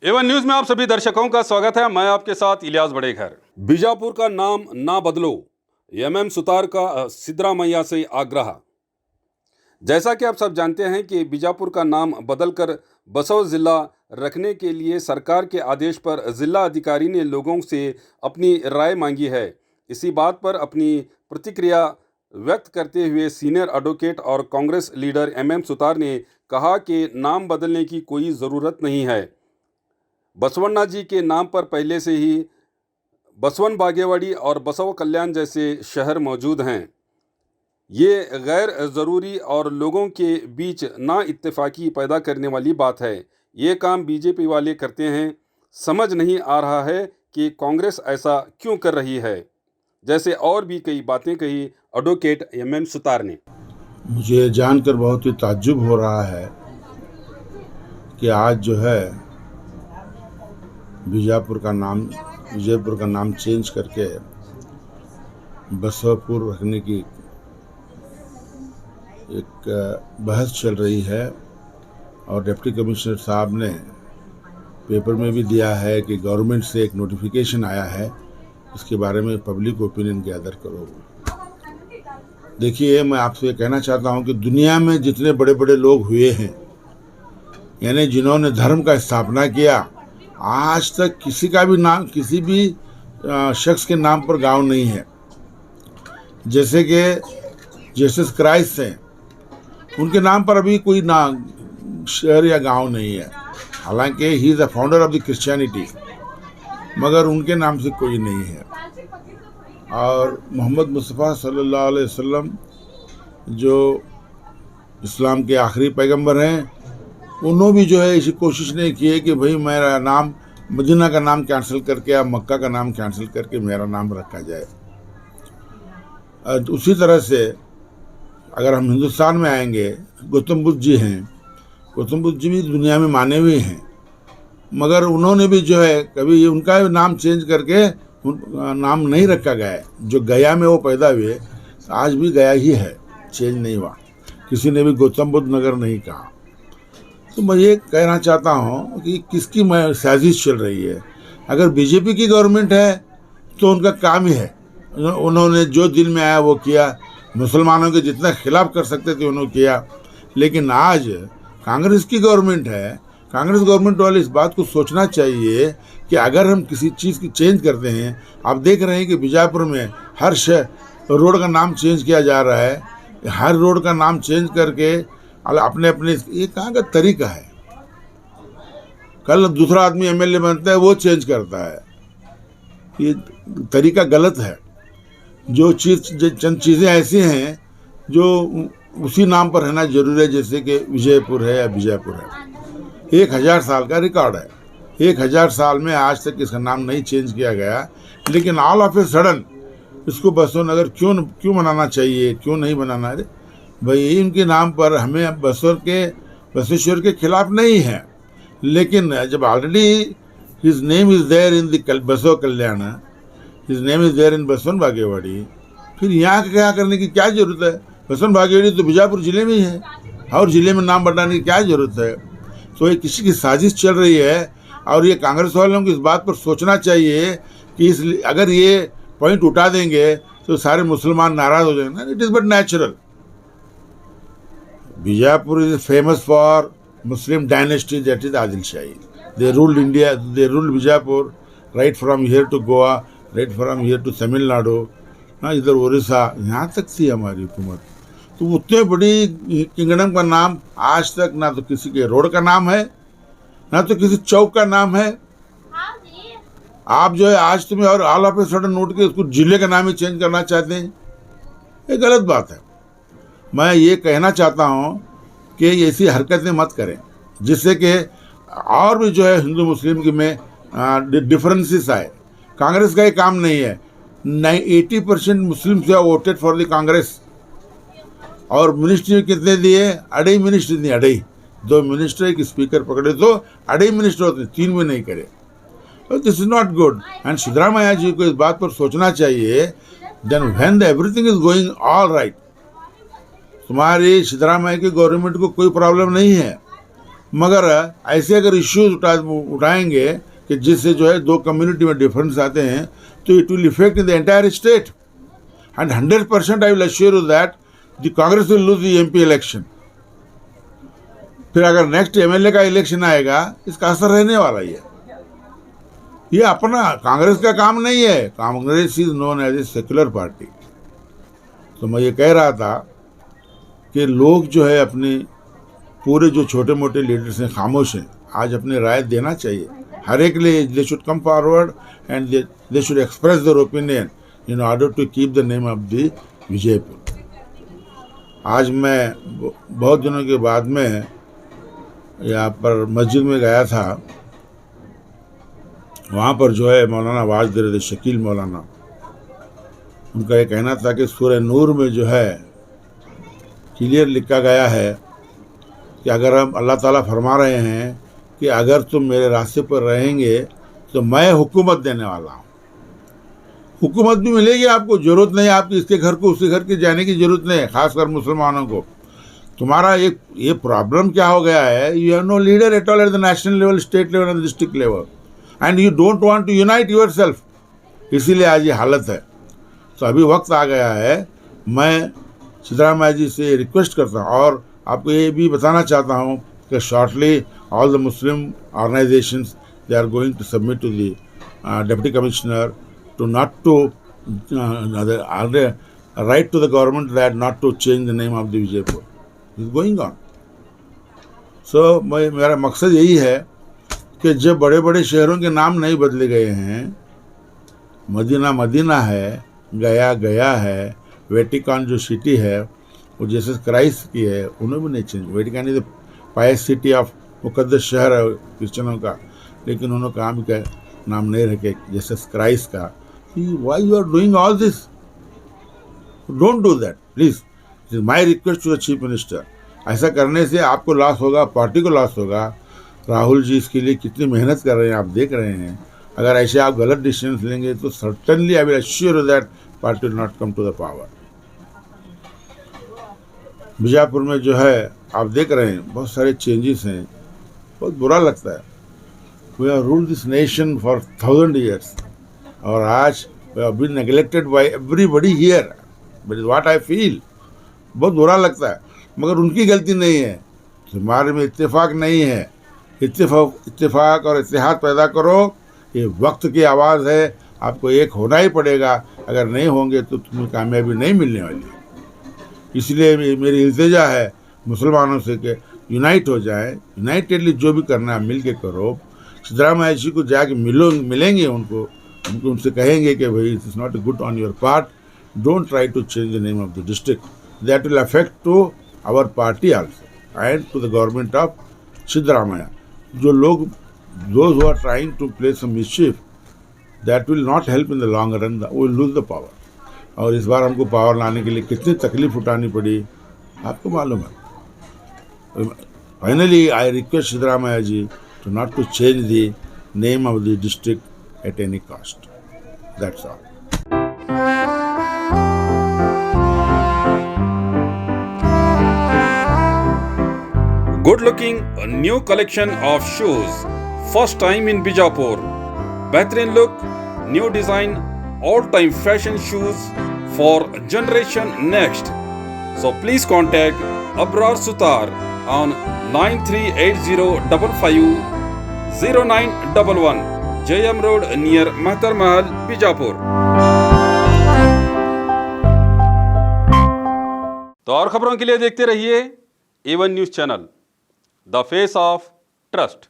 Avon news में आप सभी दर्शकों का स्वागत है। मैं आपके साथ इलियास बड़ेघर। बीजापुर का नाम ना बदलो, एमएम सुतार का सिद्धरामैया से आग्रह। जैसा कि आप सब जानते हैं कि बीजापुर का नाम बदलकर बसव जिला रखने के लिए सरकार के आदेश पर जिला अधिकारी ने लोगों से अपनी राय मांगी है। इसी बात पर अपनी प्रतिक्रिया व्यक्त करते हुए सीनियर एडवोकेट और कांग्रेस लीडर एमएम सुतार ने कहा कि नाम बदलने की कोई ज़रूरत नहीं है। बसवण्णा जी के नाम पर पहले से ही बसवन बागेवाड़ी और बसव कल्याण जैसे शहर मौजूद हैं। ये गैर ज़रूरी और लोगों के बीच ना इत्तेफाकी पैदा करने वाली बात है। ये काम बीजेपी वाले करते हैं। समझ नहीं आ रहा है कि कांग्रेस ऐसा क्यों कर रही है। जैसे और भी कई बातें कही एडवोकेट एमएम सुतार ने। मुझे जानकर बहुत ही ताज्जुब हो रहा है कि आज जो है विजयपुर का नाम चेंज करके बसवपुर रखने की एक बहस चल रही है और डिप्टी कमिश्नर साहब ने पेपर में भी दिया है कि गवर्नमेंट से एक नोटिफिकेशन आया है, इसके बारे में पब्लिक ओपिनियन गैदर करो। देखिए, मैं आपसे ये कहना चाहता हूँ कि दुनिया में जितने बड़े बड़े लोग हुए हैं, यानी जिन्होंने धर्म का स्थापना किया, आज तक किसी का भी नाम, किसी भी शख्स के नाम पर गांव नहीं है। जैसे कि जीसस क्राइस्ट हैं, उनके नाम पर अभी कोई शहर या गांव नहीं है। हालांकि he is the founder of the Christianity, मगर उनके नाम से कोई नहीं है। और मोहम्मद मुस्तफ़ा सल्लल्लाहु अलैहि वसल्लम जो इस्लाम के आखिरी पैगंबर हैं, उन्होंने भी जो है ऐसी कोशिश नहीं की है कि भाई मेरा नाम मदीना का नाम कैंसिल करके या मक्का का नाम कैंसिल करके मेरा नाम रखा जाए। उसी तरह से अगर हम हिंदुस्तान में आएंगे, गौतम बुद्ध जी हैं। गौतम बुद्ध जी भी दुनिया में माने हुए हैं, मगर उन्होंने भी जो है कभी उनका नाम चेंज करके नाम नहीं रखा गया है। जो गया में वो पैदा हुए, आज भी गया ही है, चेंज नहीं हुआ। किसी ने भी गौतम बुद्ध नगर नहीं कहा। तो मैं ये कहना चाहता हूँ कि किसकी साजिश चल रही है। अगर बीजेपी की गवर्नमेंट है तो उनका काम ही है, उन्होंने जो दिल में आया वो किया। मुसलमानों के जितना खिलाफ कर सकते थे उन्होंने किया। लेकिन आज कांग्रेस की गवर्नमेंट है, कांग्रेस गवर्नमेंट वाले इस बात को सोचना चाहिए कि अगर हम किसी चीज़ की चेंज करते हैं, आप देख रहे हैं कि बीजापुर में हर रोड का नाम चेंज किया जा रहा है। हर रोड का नाम चेंज करके अपने अपने, ये कहाँ का तरीका है। कल दूसरा आदमी एमएलए बनता है, वो चेंज करता है। ये तरीका गलत है। चंद चीज़ें ऐसी हैं जो उसी नाम पर रहना जरूरी है, जैसे कि विजयपुर है या बीजापुर है। 1000 साल का रिकॉर्ड है। 1000 साल में आज तक इसका नाम नहीं चेंज किया गया। लेकिन ऑल ऑफ ए सडन इसको बसव नगर क्यों बनाना चाहिए, क्यों नहीं बनाना है? भाई इनके नाम पर हमें बसवेश्वर के खिलाफ नहीं है, लेकिन जब already his name is there in the Basava Kalyan, his name is there in Basavan Bagewadi, फिर यहाँ क्या करने की क्या ज़रूरत है? बसवन बागेवाड़ी तो बीजापुर ज़िले में ही है, और ज़िले में नाम बढ़ाने की क्या ज़रूरत है? तो ये किसी की साजिश चल रही है। और ये कांग्रेस वालों को इस बात पर सोचना चाहिए कि अगर ये पॉइंट उठा देंगे तो सारे मुसलमान नाराज़ हो जाएंगे। It is but natural. Bijapur is famous for Muslim dynasty, that is Adil Shahi. They ruled India, they ruled Bijapur right from here to Goa, right from here to Tamil Nadu, ना इधर उड़ीसा, यहाँ तक थी हमारी हुकूमत। तो उतने बड़ी किंगडम का नाम आज तक ना तो किसी के रोड का नाम है, ना तो किसी चौक का नाम है। आप जो है आज तुम्हें और all of a sudden note के उसको जिले का नाम ही चेंज करना चाहते हैं, ये गलत बात है। मैं ये कहना चाहता हूँ कि ऐसी हरकतें मत करें, जिससे कि और भी जो है हिंदू मुस्लिम की में डिफरेंसेस आए। कांग्रेस का ये काम नहीं है। 80% मुस्लिम्स जो वोटेड फॉर द कांग्रेस। और मिनिस्ट्री कितने दिए? 2.5 मिनिस्ट्री दिए, 2.5। 2 मिनिस्टर एक स्पीकर पकड़े तो 2.5 मिनिस्टर होते, 3 भी नहीं करे। तो this is not good. And Siddaramaiah ji को इस बात पर सोचना चाहिए। Then when everything is going all right, तुम्हारी सिद्धरामैया की गवर्नमेंट को कोई प्रॉब्लम नहीं है, मगर ऐसे अगर इश्यूज उठाएंगे कि जिससे जो है दो कम्युनिटी में डिफरेंस आते हैं, तो it will effect in the entire state and 100% I will assure you that the Congress will lose the MP election. फिर अगर नेक्स्ट एमएलए का इलेक्शन आएगा, इसका असर रहने वाला ही है। ये अपना कांग्रेस का काम नहीं है। Congress is known as a secular party. तो मैं ये कह रहा था कि लोग जो है अपने पूरे जो छोटे मोटे लीडर्स हैं खामोश हैं, आज अपनी राय देना चाहिए हर एक लिए। They should come forward and they should express their opinion in order to keep the name of the Vijayapur. आज मैं बहुत दिनों के बाद में यहाँ पर मस्जिद में गया था। वहाँ पर जो है मौलाना आवाज़ दे रहे थे, शकील मौलाना। उनका ये कहना था कि सूरह नूर में जो है क्लियर लिखा गया है कि अगर हम अल्लाह ताला फरमा रहे हैं कि अगर तुम मेरे रास्ते पर रहेंगे तो मैं हुकूमत देने वाला हूँ। हुकूमत भी मिलेगी आपको, ज़रूरत नहीं आपकी इसके घर को उसके घर के जाने की ज़रूरत नहीं है, ख़ासकर मुसलमानों को। तुम्हारा ये प्रॉब्लम क्या हो गया है, you have no leader at all at the national level, state level and district level, and you don't want to unite yourself. इसीलिए आज ये हालत है। तो अभी वक्त आ गया है। मैं सिद्धरामैया जी से रिक्वेस्ट करता हूँ और आपको ये भी बताना चाहता हूँ कि shortly all the Muslim organisations they are going to submit to the deputy commissioner to not to write to the government that not to change the name of the Vijayapur is going on. So मेरा मकसद यही है कि जब बड़े बड़े शहरों के नाम नहीं बदले गए हैं, मदीना मदीना है, गया गया है, वेटिकन जो सिटी है वो जीसस क्राइस्ट की है, उन्होंने भी नहीं change. Vatican is the pious city of मुकद्दस शहर है क्रिश्चियनों का, लेकिन उन्होंने कहा भी क्या नाम नहीं रखे जीसस क्राइस्ट का। Why you are doing all this? Don't do that please. It is my request to the chief minister. ऐसा करने से आपको लॉस होगा, पार्टी को लॉस होगा। राहुल जी इसके लिए कितनी मेहनत कर रहे हैं आप देख रहे हैं। अगर ऐसे आप गलत डिसीजन लेंगे तो certainly I will assure that party will not come to the power. Bijapur में जो है आप देख रहे हैं बहुत सारे चेंजेस हैं, बहुत बुरा लगता है। We have ruled this nation for 1000 years और आज we have been neglected by everybody here, that is what I feel. बहुत बुरा लगता है, मगर उनकी गलती नहीं है। हमारे में इत्तेफाक नहीं है। इत्तेफाक और इत्तेहाद पैदा करो, ये वक्त की आवाज़ है। आपको एक होना ही पड़ेगा, अगर नहीं होंगे तो तुम्हें कामयाबी नहीं मिलने वाली है। इसलिए मेरी इल्तिजा है मुसलमानों से कि यूनाइट हो जाए, यूनाइटेडली जो भी करना है मिल के करो। सिद्धरामैया जी को जाके मिलेंगे उनसे कहेंगे कि भाई it is not good on your part, don't try to change the name of the district, that will affect to our party also and to the government of Siddaramaiah. जो लोग those who are trying to play some mischief, that will not help in the long run, we will lose the power। और इस बार हमको power लाने के लिए कितनी तकलीफ उठानी पड़ी आपको मालूम है। Finally I request Siddaramaiah ji to not to change the name of the district at any cost. That's all. Good looking new collection of shoes, first time in Bijapur. Behtrin look, new design, all time fashion shoes for generation next. So please contact Abrar Sutar on 9380550911 JM Road near Mahtar Mahal, Bijapur. तो और खबरों के लिए देखते रहिए A1 news channel, the face of trust.